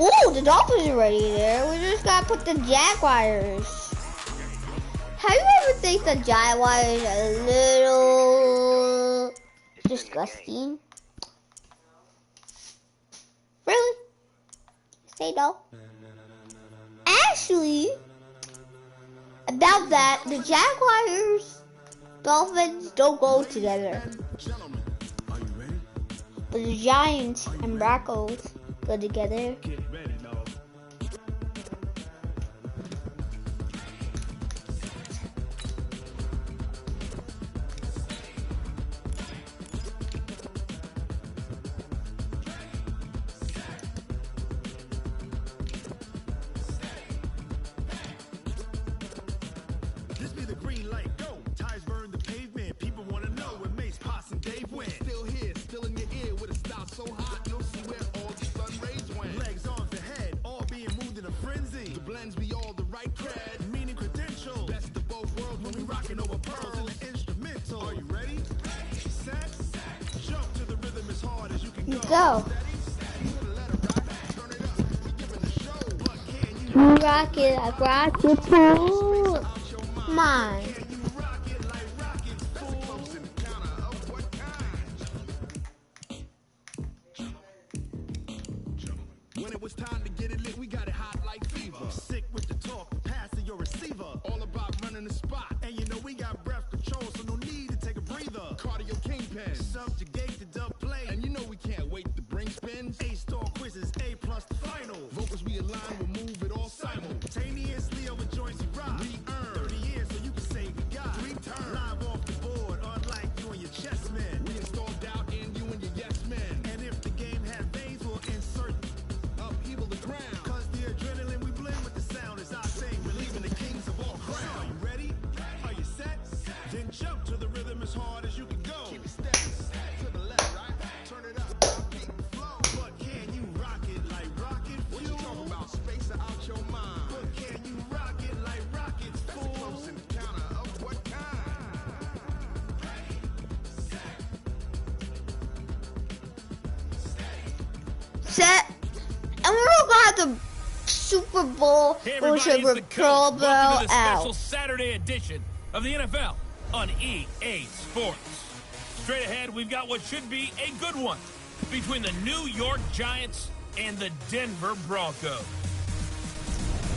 Ooh, the Dolphins are already there. We just gotta put the Jaguars. Have you ever think the Jaguars are a little disgusting? Really? Say no. Actually, about that, the Jaguars, Dolphins don't go together. But the Giants and Broncos go together. This be the green light, go. Tires burn the pavement. People want to know where Mace, Poss, and Dave went. Still here, still in your ear with a style so hot, you'll see where all the sun rays went. Legs on the head, all being moved in a frenzy. The blends be all the right cred, meaning credentials. Best of both worlds when we rocking over pearls in the instrumental. Are you ready? Set, jump to the rhythm as hard as you can go. Rock it, I rock it too. Come on. When it was time to get it lit, we got it hot like fever. Sick with the talk, passing your receiver. All about running the spot. And you know we got breath control, so no need to take a breather. Cardio kingpin, subjugate the dub play. And you know we can't wait to bring spins. A-star quizzes, A+ the final. Vocals we align, we'll move it all simultaneously over joints we rock. We earn 30 years, so you can say we got 3 turns. Live off the board, unlike you and your chess men. We install doubt in you and your yes men. And if the game has veins, we'll insert upheaval the ground. Cause the adrenaline we blend with the sound is our thing. We're leaving the kings of all crowns. Are you ready? Are you set? Then jump to the rhythm as hard as you can go. Keep it steady. To the left, right? Turn it up. Beat the flow. But can you rock it like rocket fuel? What you talking about? Space out your mind. But can you rock it like rockets, fool? Close encounter of what kind? Set. And we're gonna have the Super Bowl Hey everybody, Super it's the Pro coach. Bowl Welcome to the out. special Saturday edition of the NFL on EA Sports. Straight ahead, we've got what should be a good one between the New York Giants and the Denver Broncos.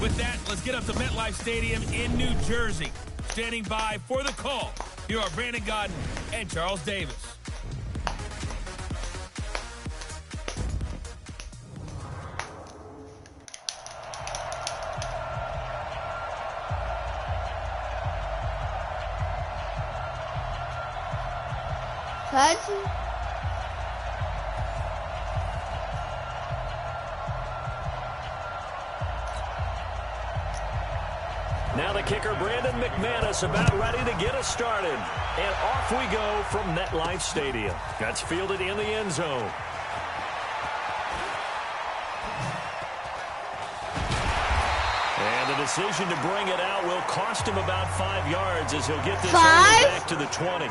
With that, let's get up to MetLife Stadium in New Jersey. Standing by for the call, here are Brandon Gaudin and Charles Davis. Cousin. Now the kicker, Brandon McManus, about ready to get us started. And off we go from MetLife Stadium. That's fielded in the end zone. And the decision to bring it out will cost him about 5 yards as he'll get this back to the 20.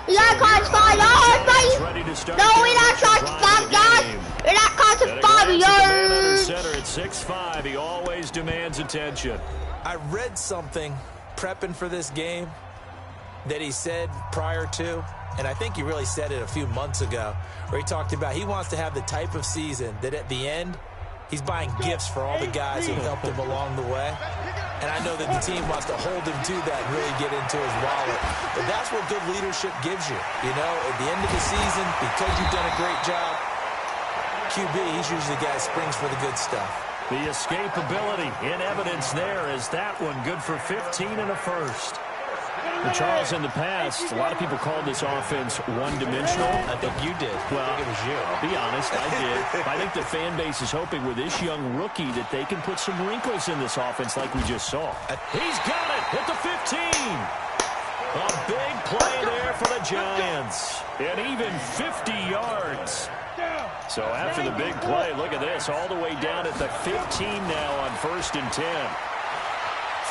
We gotta cost 5 yards, buddy. No, we're not costing 5 yards. We're not costing 5 yards. Center at 6'5", he always demands attention. I read something prepping for this game that he said prior to, and I think he really said it a few months ago, where he talked about he wants to have the type of season that at the end, he's buying gifts for all the guys who helped him along the way. And I know that the team wants to hold him to that and really get into his wallet. But that's what good leadership gives you. You know, at the end of the season, because you've done a great job, QB, he's usually the guy who springs for the good stuff. The escapability in evidence there is that one good for 15 and a first. And Charles, in the past, a lot of people called this offense one-dimensional. I think you did. Well, I think it was you. I'll be honest, I did. I think the fan base is hoping with this young rookie that they can put some wrinkles in this offense like we just saw. He's got it at the 15. A big play there for the Giants. And even 50 yards. So after the big play, look at this, all the way down at the 15 now on 1st and 10.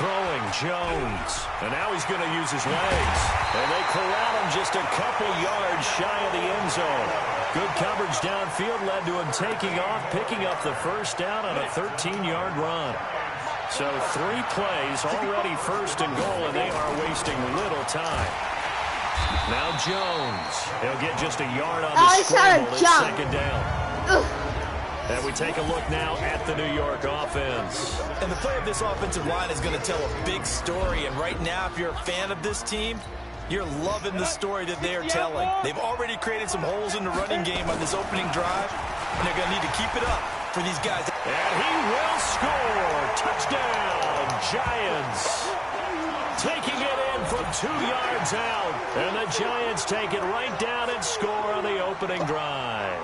Throwing Jones. And now he's going to use his legs. And they corral him just a couple yards shy of the end zone. Good coverage downfield led to him taking off, picking up the first down on a 13-yard run. So 3 plays, already first and goal, and they are wasting little time. Now Jones. He'll get just a yard on the scramble. It's second down. And we take a look now at the New York offense. And the play of this offensive line is going to tell a big story. And right now, if you're a fan of this team, you're loving the story that they're telling. They've already created some holes in the running game on this opening drive, and they're going to need to keep it up for these guys. And he will score. Touchdown, Giants. Taking it in from 2 yards out. And the Giants take it right down and score on the opening drive.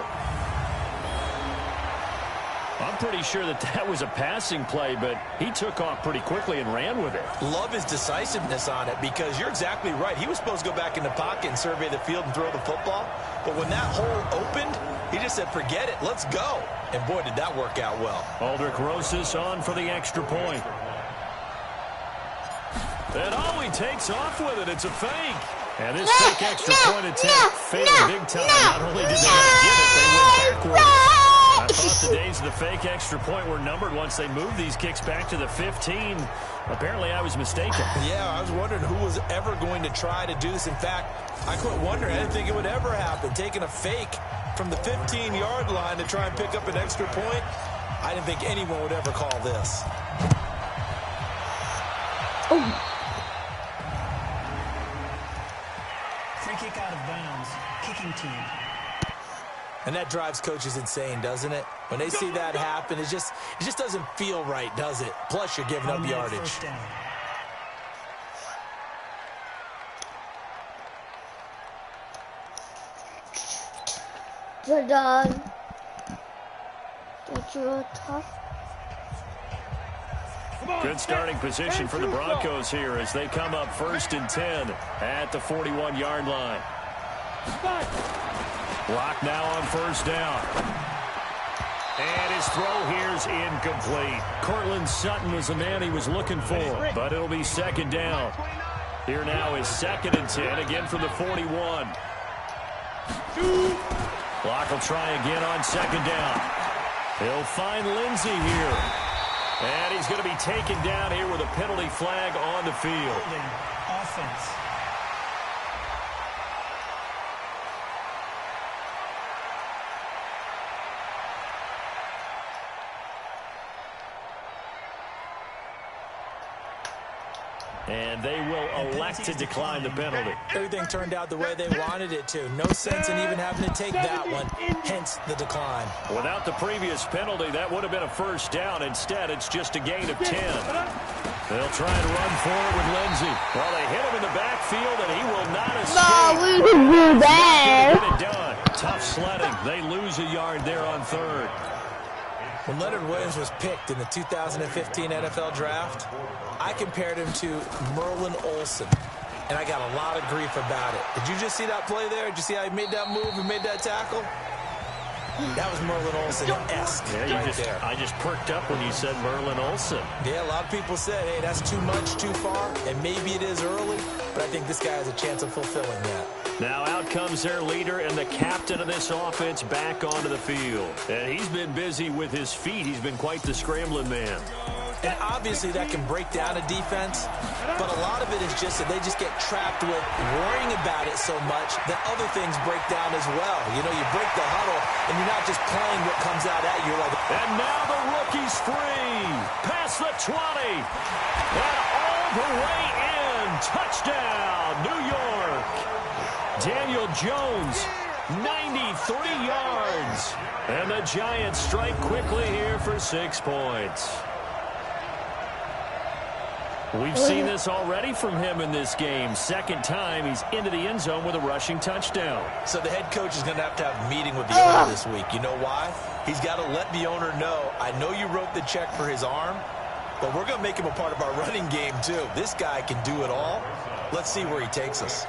I'm pretty sure that was a passing play, but he took off pretty quickly and ran with it. Love his decisiveness on it, because you're exactly right. He was supposed to go back in the pocket and survey the field and throw the football. But when that hole opened, he just said, forget it, let's go. And boy, did that work out well. Aldrich Rosas on for the extra point. And he takes off with it. It's a fake. And this fake extra point attempt failed big time. Not only did they not get it, they went backwards. I thought the days of the fake extra point were numbered once they moved these kicks back to the 15. Apparently, I was mistaken. Yeah, I was wondering who was ever going to try to do this. In fact, I quit wondering. I didn't think it would ever happen. Taking a fake from the 15-yard line to try and pick up an extra point, I didn't think anyone would ever call this. Free kick out of bounds. Kicking team. And that drives coaches insane, doesn't it? When they see that happen, it just doesn't feel right, does it? Plus, you're giving up yardage. We're done. That's real tough. Good starting position for the Broncos here as they come up 1st and 10 at the 41-yard line. Block now on 1st down. And his throw here's incomplete. Cortland Sutton was the man he was looking for, but it'll be 2nd down. Here now is 2nd and 10, again from the 41. Block will try again on 2nd down. He'll find Lindsey here. And he's going to be taken down here with a penalty flag on the field. Offense. And they will elect to decline the penalty. Everything turned out the way they wanted it to. No sense in even having to take that one, hence the decline. Without the previous penalty, that would have been a 1st down. Instead, it's just a gain of 10. They'll try and run forward with Lindsey. Well, they hit him in the backfield, and he will not escape. No, we can do that. Get it done. Tough sledding. They lose a yard there on 3rd. When Leonard Williams was picked in the 2015 NFL Draft, I compared him to Merlin Olsen, and I got a lot of grief about it. Did you just see that play there? Did you see how he made that move and made that tackle? That was Merlin Olsen-esque there. I just perked up when you said Merlin Olsen. Yeah, a lot of people said, hey, that's too much, too far, and maybe it is early, but I think this guy has a chance of fulfilling that. Now out comes their leader and the captain of this offense back onto the field. And he's been busy with his feet. He's been quite the scrambling man. And obviously that can break down a defense, but a lot of it is just that they just get trapped with worrying about it so much that other things break down as well. You know, you break the huddle, and you're not just playing what comes out at you. And now the rookie's free. Past the 20. And all the way in. Touchdown, New York. Daniel Jones, 93 yards. And the Giants strike quickly here for 6 points. We've seen this already from him in this game. 2nd time he's into the end zone with a rushing touchdown. So the head coach is going to have a meeting with the owner this week. You know why? He's got to let the owner know, I know you wrote the check for his arm, but we're going to make him a part of our running game too. This guy can do it all. Let's see where he takes us.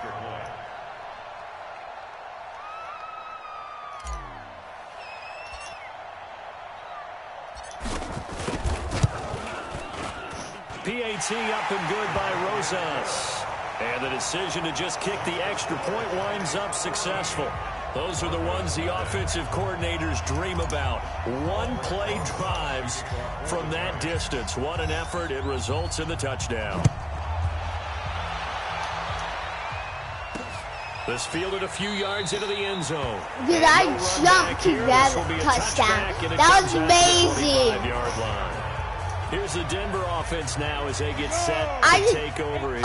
PAT up and good by Rosas. And the decision to just kick the extra point winds up successful. Those are the ones the offensive coordinators dream about. One-play drives from that distance. What an effort. It results in the touchdown. This fielded a few yards into the end zone. Dude, I jumped to grab a touchdown. That was amazing. Here's the Denver offense now as they get set to take over here.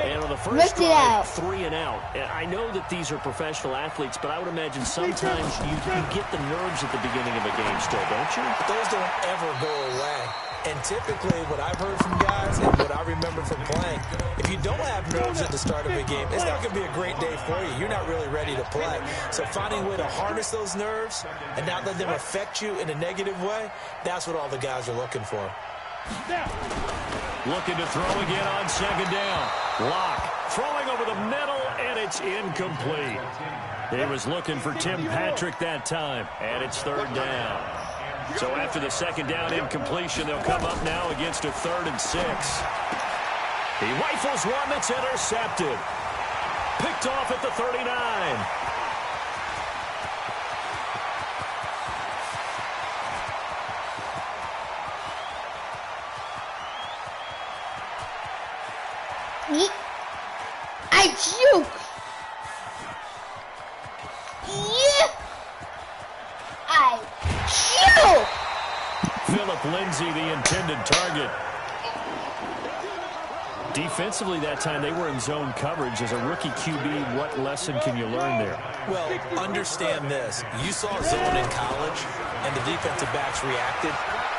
And on the first drive, 3 and out. And I know that these are professional athletes, but I would imagine sometimes you get the nerves at the beginning of a game still, don't you? Those don't ever go away. And typically, what I've heard from guys and what I remember from playing, if you don't have nerves at the start of a game, it's not going to be a great day for you. You're not really ready to play. So finding a way to harness those nerves and not let them affect you in a negative way, that's what all the guys are looking for. Looking to throw again on second down. Lock throwing over the middle, and it's incomplete. He was looking for Tim Patrick that time, and it's third down. So after the second down incompletion, they'll come up now against a 3rd and 6. He rifles one that's intercepted. Picked off at the 39. I juke. Yeah. I juke. Philip Lindsay, the intended target. Defensively that time, they were in zone coverage. As a rookie QB, what lesson can you learn there? Well, understand this. You saw zone in college, and the defensive backs reacted,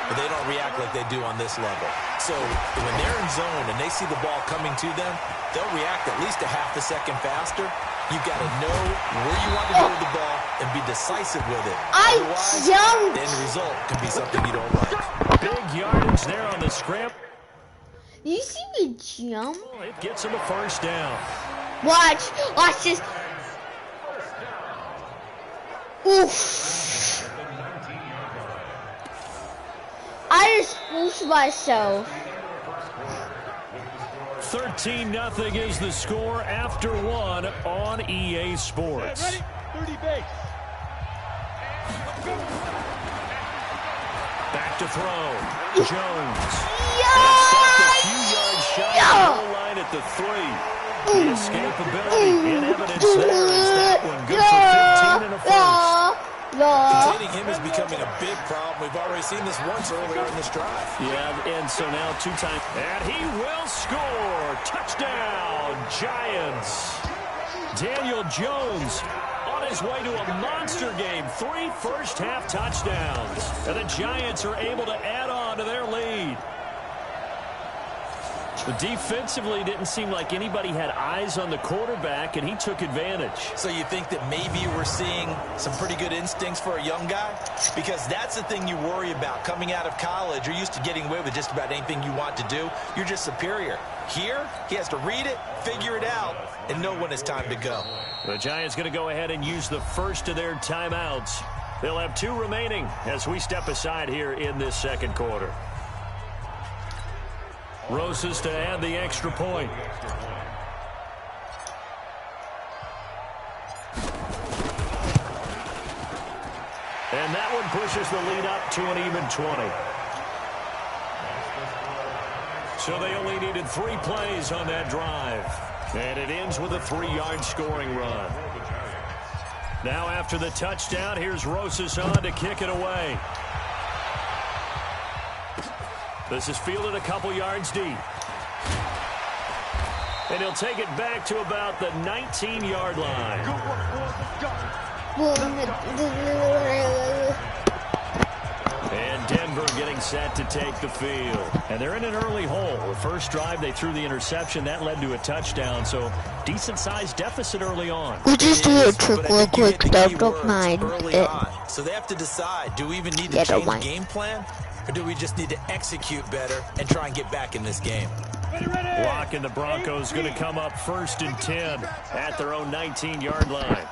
but they don't react like they do on this level. So when they're in zone and they see the ball coming to them, they'll react at least a half a second faster. You've got to know where you want to go with the ball and be decisive with it. Otherwise, the end result can be something you don't like. Big yardage there on the scrimp. You see me jump? It gets him a first down. Watch this. Oof. I just spoofed myself. 13-0 is the score after 1 on EA Sports. Ready? 30 base. Back to throw. Jones. Stopped a few yards shy of the goal line at the 3. The escapability in evidence there is that one. Good for 15 and a first. Containing him is becoming a big problem. We've already seen this once earlier in this drive. Yeah, and so now 2 times. And he will score. Touchdown, Giants. Daniel Jones on his way to a monster game. 3 first-half touchdowns. And the Giants are able to add on to their lead. But defensively, didn't seem like anybody had eyes on the quarterback, and he took advantage. So you think that maybe we're seeing some pretty good instincts for a young guy? Because that's the thing you worry about. Coming out of college, you're used to getting away with just about anything you want to do. You're just superior. Here, he has to read it, figure it out, and know when it's time to go. The Giants going to go ahead and use the first of their timeouts. They'll have 2 remaining as we step aside here in this second quarter. Rosas to add the extra point. And that one pushes the lead up to an even 20. So they only needed 3 plays on that drive. And it ends with a 3-yard scoring run. Now after the touchdown, here's Rosas on to kick it away. This is fielded a couple yards deep. And he'll take it back to about the 19-yard line. And Denver getting set to take the field. And they're in an early hole. The first drive, they threw the interception. That led to a touchdown. So decent-sized deficit early on. We just do a trick real quick. Don't mind it. So they have to decide, do we even need to change the game plan? Or do we just need to execute better and try and get back in this game? Lock and the Broncos going to come up 1st and 10 at their own 19-yard line.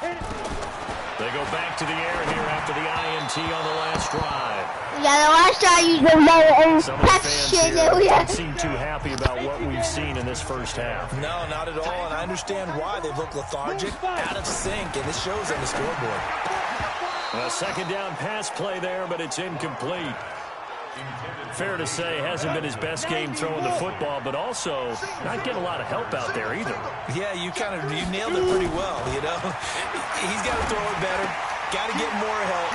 They go back to the air here after the INT on the last drive. Yeah, the last time you go there and Some of the pack fans shit here that we don't had. seem too happy about what we've seen in this first half. No, not at all, and I understand why. They look lethargic, out of sync, and it shows on the scoreboard. A second down pass play there, but it's incomplete. Fair to say, hasn't been his best game throwing the football, but also not getting a lot of help out there either. Yeah, you nailed it pretty well, you know. He's got to throw it better, got to get more help.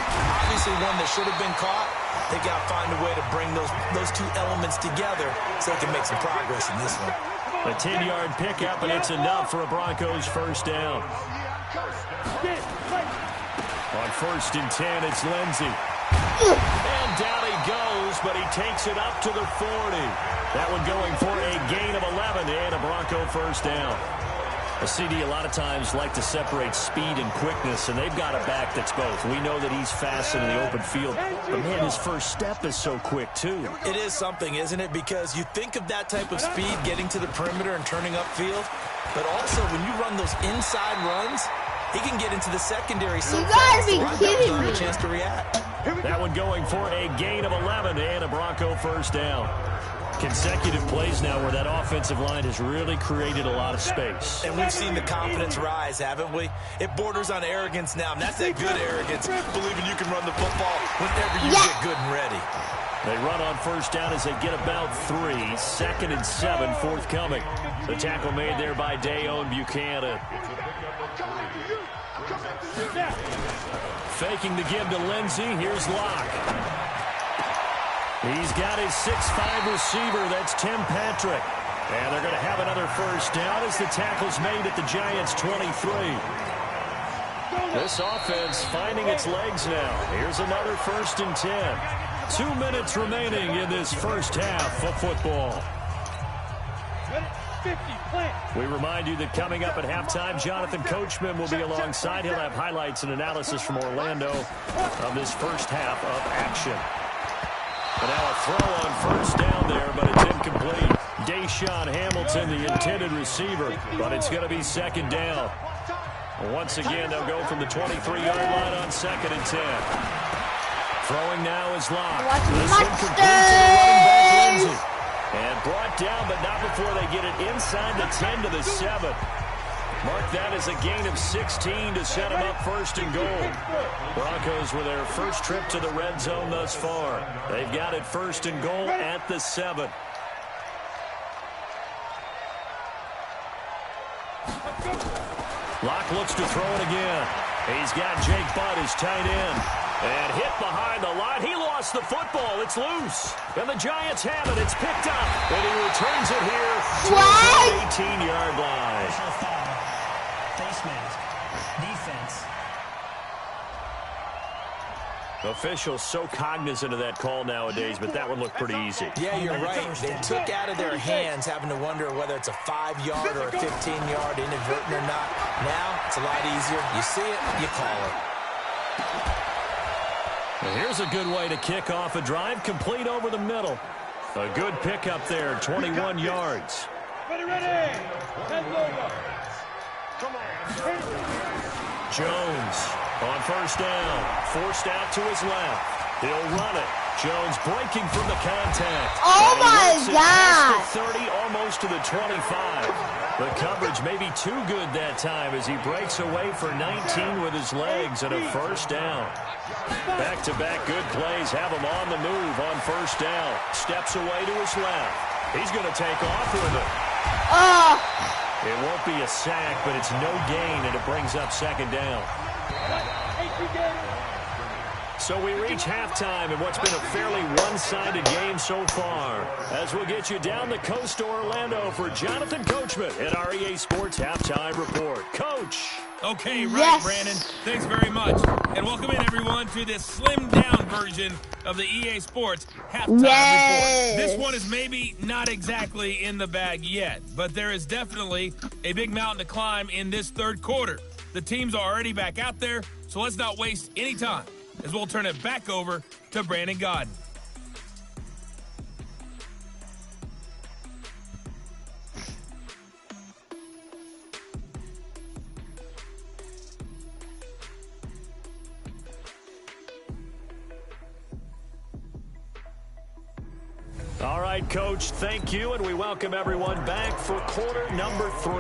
Obviously one that should have been caught. They got to find a way to bring those two elements together so they can make some progress in this one. A 10-yard pickup, and it's enough for a Broncos first down. On 1st and 10, it's Lindsey. And down he goes, but he takes it up to the 40. That one going for a gain of 11 and a Bronco first down. A CD a lot of times like to separate speed and quickness, and they've got a back that's both. We know that he's fast in the open field, but man, his first step is so quick too. It is something, isn't it? Because you think of that type of speed getting to the perimeter and turning upfield, but also when you run those inside runs, he can get into the secondary so You fast. gotta be kidding me. A chance to react. That one going for a gain of 11 and a Bronco first down. Consecutive plays now where that offensive line has really created a lot of space. And we've seen the confidence rise, haven't we? It borders on arrogance now, and that's that good arrogance, believing you can run the football whenever you get good and ready. They run on first down as they get about 3. 2nd and 7 forthcoming. The tackle made there by Dayon Buchanan. Faking the give to Lindsey. Here's Locke. He's got his 6'5" receiver. That's Tim Patrick. And they're going to have another first down as the tackle's made at the Giants' 23. This offense finding its legs now. Here's another 1st and 10. 2 minutes remaining in this first half of football. We remind you that coming up at halftime, Jonathan Coachman will be alongside. He'll have highlights and analysis from Orlando of this first half of action. And now a throw on first down there, but it's incomplete. Deshaun Hamilton, the intended receiver, but it's going to be 2nd down. Once again, they'll go from the 23-yard line on 2nd and 10. Throwing now is Locke. This incomplete to the running back, Lindsey. And brought down, but not before they get it inside the 10 to the 7. Mark that as a gain of 16 to set them up 1st and goal. Broncos with their first trip to the red zone thus far. They've got it 1st and goal at the 7. Locke looks to throw it again. He's got Jake Butt, his tight end. And hit behind the line. He lost the football. It's loose. And the Giants have it. It's picked up. And he returns it here to the 18-yard line. Personal foul. Face mask. Defense. Officials so cognizant of that call nowadays, but that one looked pretty easy. Yeah, you're right. They took out of their hands having to wonder whether it's a 5-yard or a 15-yard inadvertent or not. Now, it's a lot easier. You see it, you call it. And here's a good way to kick off a drive, complete over the middle. A good pickup there, 21 yards. Ready. Jones on first down, forced out to his left. He'll run it. Jones breaking from the contact. Oh my God! The 30, almost to the 25. The coverage may be too good that time as he breaks away for 19 with his legs and a first down. Back-to-back good plays have him on the move on first down. Steps away to his left. He's going to take off with it. It won't be a sack, but it's no gain, and it brings up 2nd down. So we reach halftime in what's been a fairly one-sided game so far. As we'll get you down the coast to Orlando for Jonathan Coachman at our EA Sports Halftime Report. Coach! Okay, right, Yes. Brandon. Thanks very much. And welcome in, everyone, to this slimmed-down version of the EA Sports Halftime Yes. Report. This one is maybe not exactly in the bag yet, but there is definitely a big mountain to climb in this third quarter. The teams are already back out there, so let's not waste any time as we'll turn it back over to Brandon Kaedyn. All right, Coach, thank you, and we welcome everyone back for quarter number 3.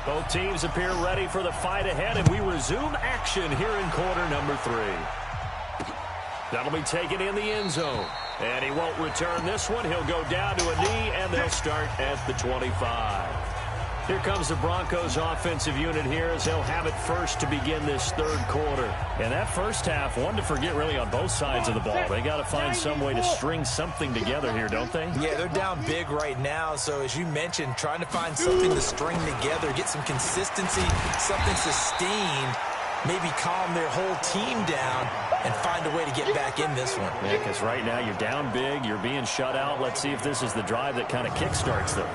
Both teams appear ready for the fight ahead, and we resume action here in quarter number 3. That'll be taken in the end zone. And he won't return this one. He'll go down to a knee, and they'll start at the 25. Here comes the Broncos offensive unit here as they'll have it first to begin this third quarter. And that first half, one to forget really on both sides of the ball. They got to find some way to string something together here, don't they? Yeah, they're down big right now. So as you mentioned, trying to find something to string together, get some consistency, something sustained, maybe calm their whole team down and find a way to get back in this one. Yeah, because right now you're down big, you're being shut out. Let's see if this is the drive that kind of kickstarts them.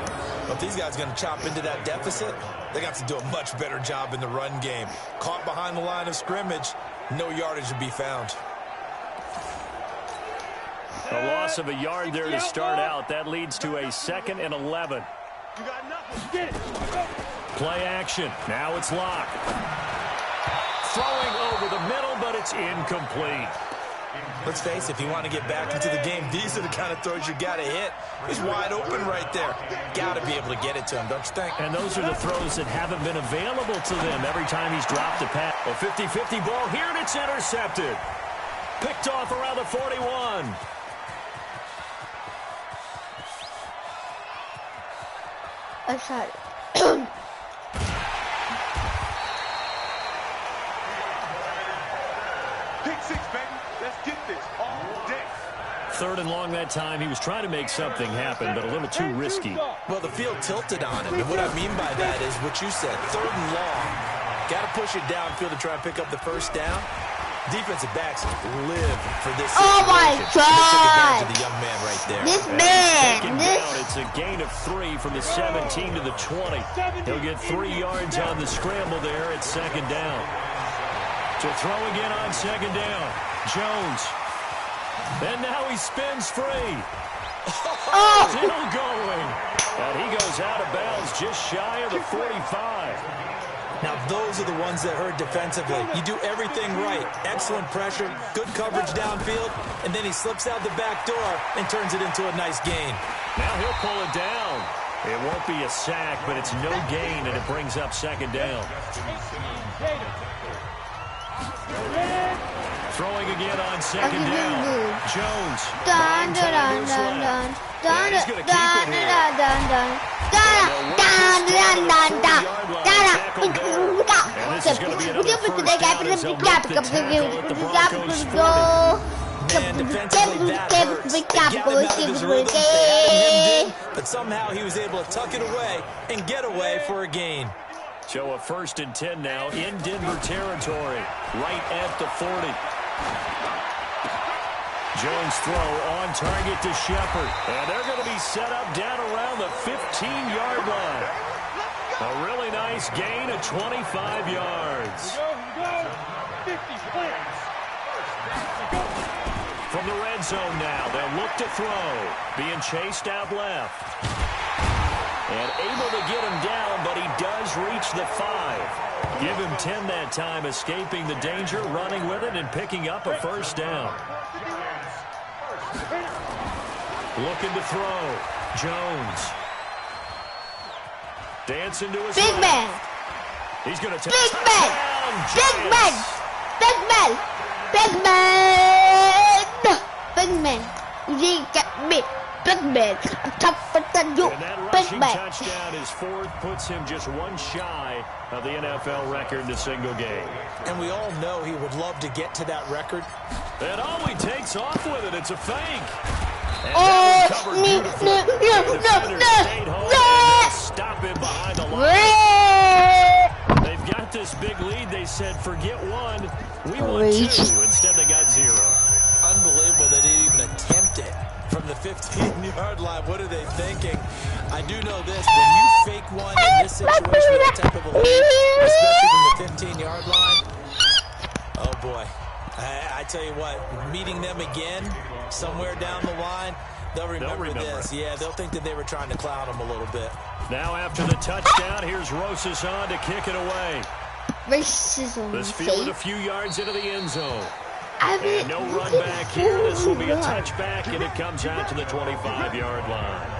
Well, if these guys are going to chop into that deficit, they got to do a much better job in the run game. Caught behind the line of scrimmage, no yardage to be found. A loss of a yard there to start out. That leads to a 2nd and 11. You got nothing. Get it. Play action. Now it's Locke. Throwing over the middle, but it's incomplete. Let's face it, if you want to get back into the game, these are the kind of throws you got to hit. He's wide open right there. Got to be able to get it to him, don't you think? And those are the throws that haven't been available to them every time he's dropped a pass. A 50-50 ball here, and it's intercepted. Picked off around the 41. I shot it. Pick 6, baby. Let's get this all day. 3rd and long that time. He was trying to make something happen, but a little too risky. Well, the field tilted on him, and what I mean by that is what you said, 3rd and long. Got to push it downfield to try and pick up the first down. Defensive backs live for this situation. Oh, my God. Of the young man right there. This man. Down, it's a gain of 3 from the 17 to the 20. He'll get 3 yards on the scramble there at 2nd down. To throw again on 2nd down. Jones. And now he spins free. Oh. Still going. And he goes out of bounds just shy of the 45. Now, those are the ones that hurt defensively. You do everything right. Excellent pressure, good coverage downfield, and then he slips out the back door and turns it into a nice gain. Now he'll pull it down. It won't be a sack, but it's no gain, and it brings up 2nd down. Throwing again on 2nd down. Jones. Dun, dun, dun, dun, dun. Dun, He's going to dun, keep it here. dun, dun, dun. Dun, dun, dun, dun, dun. And this is going to be another first down as they'll make the tackle at the Broncos 40. Man, defensively, that hurts. They got him out of his rhythm. They had him in, but somehow he was able to tuck it away and get away for a gain. So a 1st and 10 now in Denver territory, right at the 40. Jones throw on target to Shepard. And they're going to be set up down around the 15-yard line. A really nice gain of 25 yards. Go. 50 points. From the red zone now, they'll look to throw. Being chased out left. And able to get him down, but he does reach the 5. Give him 10 that time, escaping the danger, running with it, and picking up a 1st down. Looking to throw. Jones. Dancing to his Big right. man. He's going to take Big man. Big man. Big man. Big man. Big man. You get me. Big man. I'm tougher than you. And that Big rushing man. touchdown is 4th, puts him just 1 shy of the NFL record in a single game. And we all know he would love to get to that record. And all he takes off with it, it's a fake. And Oh, that one covered no, beautifully. no, The no, defender no, stayed home, no. and they'll stop him behind the line. Red. They've got this big lead. They said, forget 1, we want 2. Instead, they got 0. Unbelievable that they even attempt it from the 15-yard line. What are they thinking? I do know this. When you fake one in this situation with that type of a lead, especially from the 15-yard line, oh, boy. I tell you what, meeting them again somewhere down the line, they'll remember this. Yeah, they'll think that they were trying to clown them a little bit. Now after the touchdown, here's Rosas on to kick it away. Racism. This field a few yards into the end zone. And no run back here. This will be a touchback, and it comes out to the 25-yard line.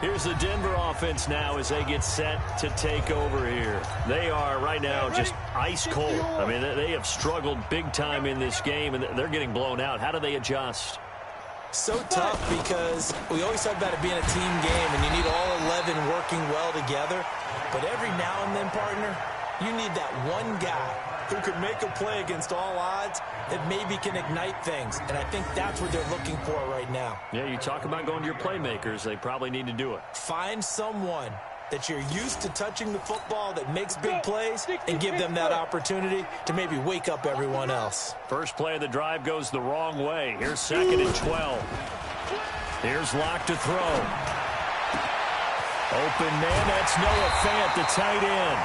Here's the Denver offense now as they get set to take over here. They are right now just ice cold. I mean, they have struggled big time in this game, and they're getting blown out. How do they adjust? So tough because we always talk about it being a team game, and you need all 11 working well together. But every now and then, partner, you need that one guy who could make a play against all odds that maybe can ignite things. And I think that's what they're looking for right now. Yeah, you talk about going to your playmakers. They probably need to do it. Find someone that you're used to touching the football that makes big plays and give them that opportunity to maybe wake up everyone else. First play of the drive goes the wrong way. Here's 2nd and 12. Here's Locke to throw. Open man, that's Noah Fant, the tight end.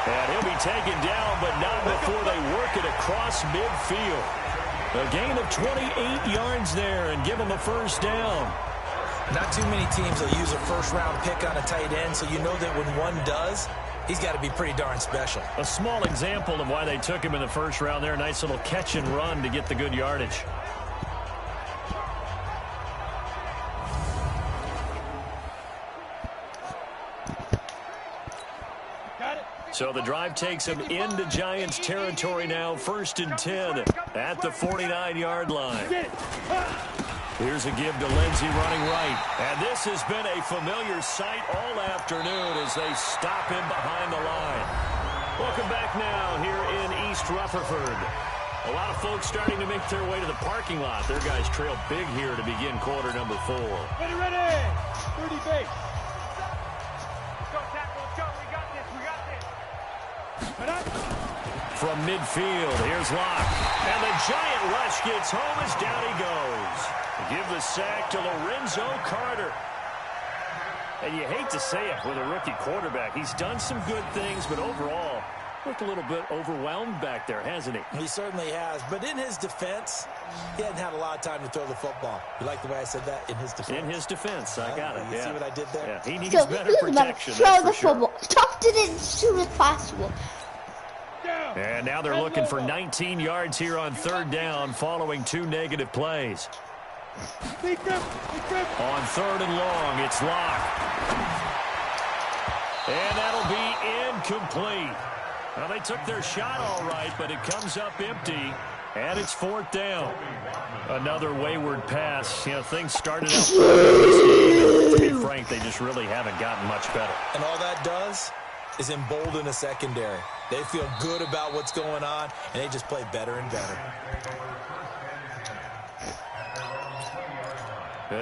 And he'll be taken down, but not before they work it across midfield. A gain of 28 yards there and give them a first down. Not too many teams will use a first-round pick on a tight end, so you know that when one does, he's got to be pretty darn special. A small example of why they took him in the first round there. Nice little catch and run to get the good yardage. So the drive takes him into Giants territory now. 1st and 10 at the 49-yard line. Here's a give to Lindsey running right. And this has been a familiar sight all afternoon as they stop him behind the line. Welcome back now here in East Rutherford. A lot of folks starting to make their way to the parking lot. Their guys trail big here to begin quarter number 4. Ready, ready. 30 base. Let's go, tackle. Let's go. We got this. We got this. From midfield, here's Locke. And the giant rush gets home as down he goes. Give the sack to Lorenzo Carter. And you hate to say it with a rookie quarterback. He's done some good things, but overall, looked a little bit overwhelmed back there, hasn't he? He certainly has. But in his defense, he hadn't had a lot of time to throw the football. You like the way I said that? In his defense. In his defense. I got it. You see what I did there? Yeah, he needs better protection. Throw the football. Tucked it in as soon as possible. And now they're looking for 19 yards here on 3rd down following 2 negative plays. On 3rd and long, it's Locke. And that'll be incomplete. Well, they took their shot all right, but it comes up empty, and it's 4th down. Another wayward pass. You know, things started out to be frank, they just really haven't gotten much better. And all that does is embolden a secondary. They feel good about what's going on, and they just play better and better.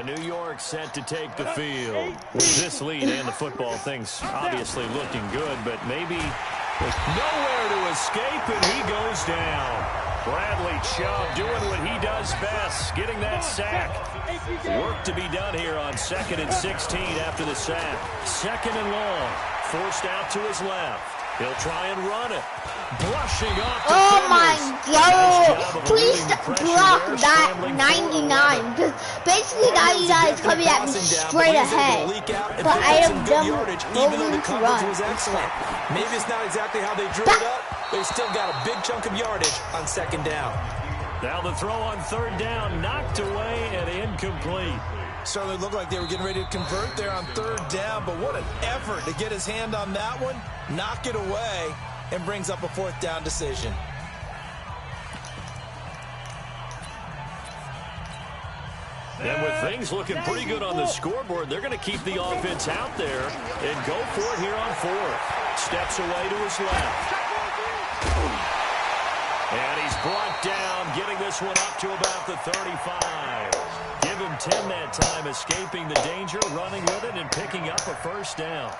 New York set to take the field. With this lead and the football, things obviously looking good, but maybe nowhere to escape, and he goes down. Bradley Chubb doing what he does best, getting that sack. Work to be done here on 2nd and 16 after the sack. 2nd and long, forced out to his left. He'll try and run it. Brushing off the Oh my God. Nice Please block that 99. Because basically 99 is coming at me straight ahead. But I am done rolling to run. Maybe it's not exactly how they drew it up, but he's still got a big chunk of yardage on 2nd down. Now the throw on 3rd down, knocked away and incomplete. Certainly looked like they were getting ready to convert there on 3rd down, but what an effort to get his hand on that one, knock it away, and brings up a 4th down decision. And with things looking pretty good on the scoreboard, they're going to keep the offense out there and go for it here on 4th. Steps away to his left. And he's brought down, getting this one up to about the 35. Give him 10 that time, escaping the danger, running with it, and picking up a 1st down.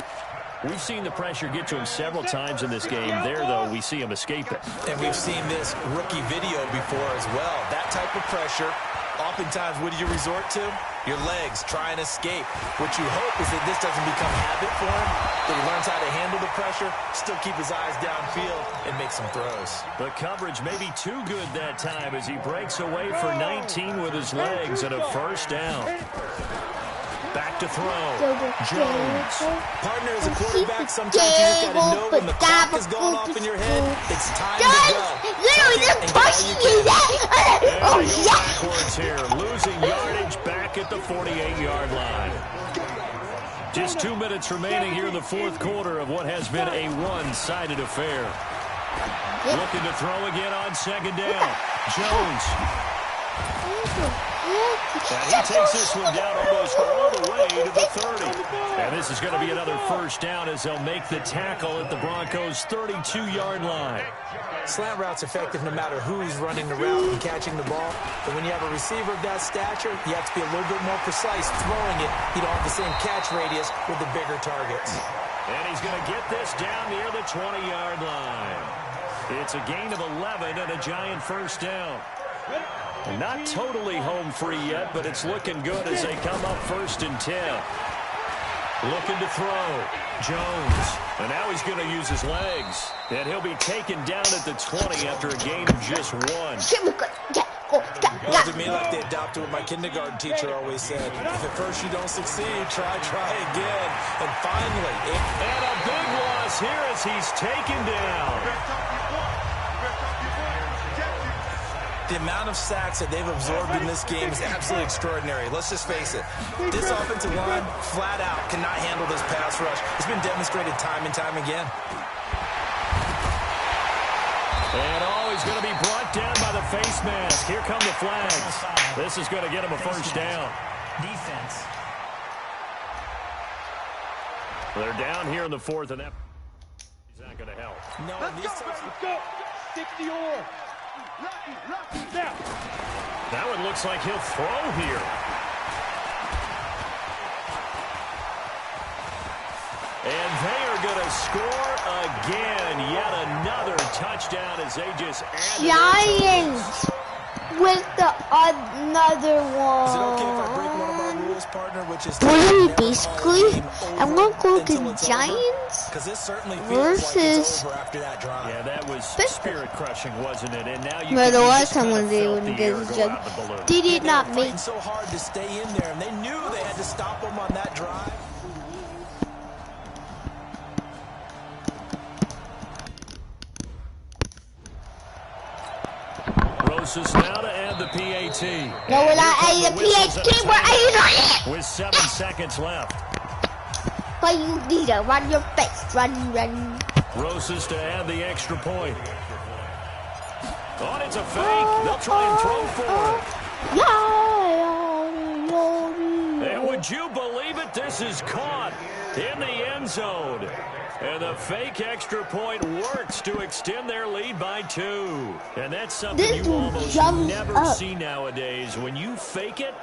We've seen the pressure get to him several times in this game. There, though, we see him escape it. And we've seen this rookie video before as well. That type of pressure, oftentimes, what do you resort to? Your legs, try and escape. What you hope is that this doesn't become habit for him, that he learns how to handle the pressure, still keep his eyes downfield, and make some throws. The coverage may be too good that time as he breaks away for 19 with his legs and a 1st down. Back to throw. Jones. Partner, as a quarterback, sometimes you just got to know when the clock has gone off in your head, it's time to go. Literally, they're pushing you. Oh 48-yard line. Just 2 minutes remaining here in the fourth quarter of what has been a one-sided affair. Looking to throw again on second down. Jones. And he takes this one down almost all the way to the 30. And this is going to be another first down as they'll make the tackle at the Broncos' 32-yard line. Slant route's effective no matter who's running the route and catching the ball. But when you have a receiver of that stature, you have to be a little bit more precise throwing it. You don't have the same catch radius with the bigger targets. And he's going to get this down near the 20-yard line. It's a gain of 11 and a Giant first down. Not totally home free yet, but it's looking good as they come up 1st and 10. Looking to throw. Jones. And now he's going to use his legs. And he'll be taken down at the 20 after a gain of just 1. Well, to me, like they adopted what my kindergarten teacher always said. If at first you don't succeed, try again. And finally. And a big loss here as he's taken down. The amount of sacks that they've absorbed in this game is absolutely extraordinary. Let's just face it. This offensive line, flat out, cannot handle this pass rush. It's been demonstrated time and time again. And he's going to be brought down by the face mask. Here come the flags. This is going to get him a first down. Defense. They're down here in the fourth, and that is not going to help. No, Let's go. 60-or. Now. That one looks like he'll throw here. And they are going to score again. Yet another touchdown as they just add. Giants with another one. Is it okay if I break one of our rules, partner, which is Basically, I'm going to go to Giants because this certainly versus. like it's over after that drive. Yeah, that was spirit crushing, wasn't it? And now you But the can last just time kinda when they felt wouldn't the get air this go job, out the balloon. they did not They were make. fighting so hard to stay in there, and they knew they had to stop them on that drive. Rosas now to add the PAT. No, we're not adding the PhD, we're adding it! With 7 seconds left. But you need to run your face, run. Rosas to add the extra point. Oh, it's a fake. They'll try and throw for it. And would you believe it? This is caught in the end zone. And the fake extra point works to extend their lead by 2. And that's something This you almost jumps never up. see nowadays. When you fake it,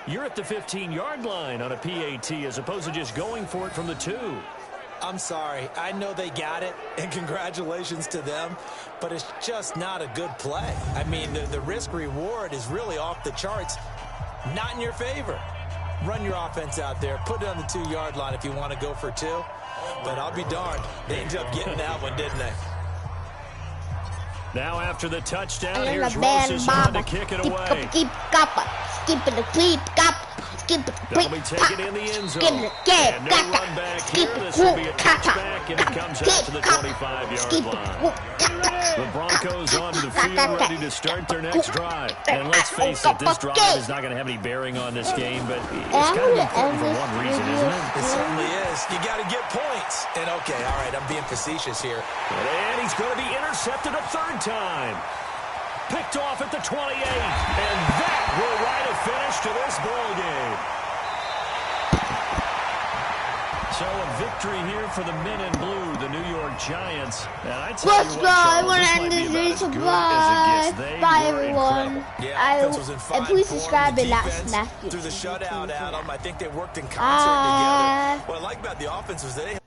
you're at the 15-yard line on a PAT as opposed to just going for it from the 2. I'm sorry. I know they got it, and congratulations to them, but it's just not a good play. I mean, the risk-reward is really off the charts, not in your favor. Run your offense out there. Put it on the 2-yard line if you want to go for 2. But I'll be darned. They ended up getting that one, didn't they? Now after the touchdown, And here's the band Rosas on to mama. kick it Skip, away. skip, kappa. Skip it, sleep, kappa. Skip it, They'll be taken in the end zone. And no run back here. This will be a touchback, and it comes out to the 25-yard line. The Broncos onto the field, ready to start their next drive. And let's face it, this drive is not going to have any bearing on this game, but it's kind of important for one reason, isn't it? It certainly is. You got to get points. And, okay, all right, I'm being facetious here. And he's going to be intercepted a 3rd time. Picked off at the 28. And that will write a finish to this ball game. So a victory here for the men in blue, the New York Giants. And I tell Let's you go. what, I Charles, want this to might end be this about video. as good Bye. as it gets. They Bye, were everyone. incredible. Yeah, offense was in fine And please form. subscribe The and not defense smack it. threw the shutout at them. I think they worked in concert Bye. together. What I like about the offense was that they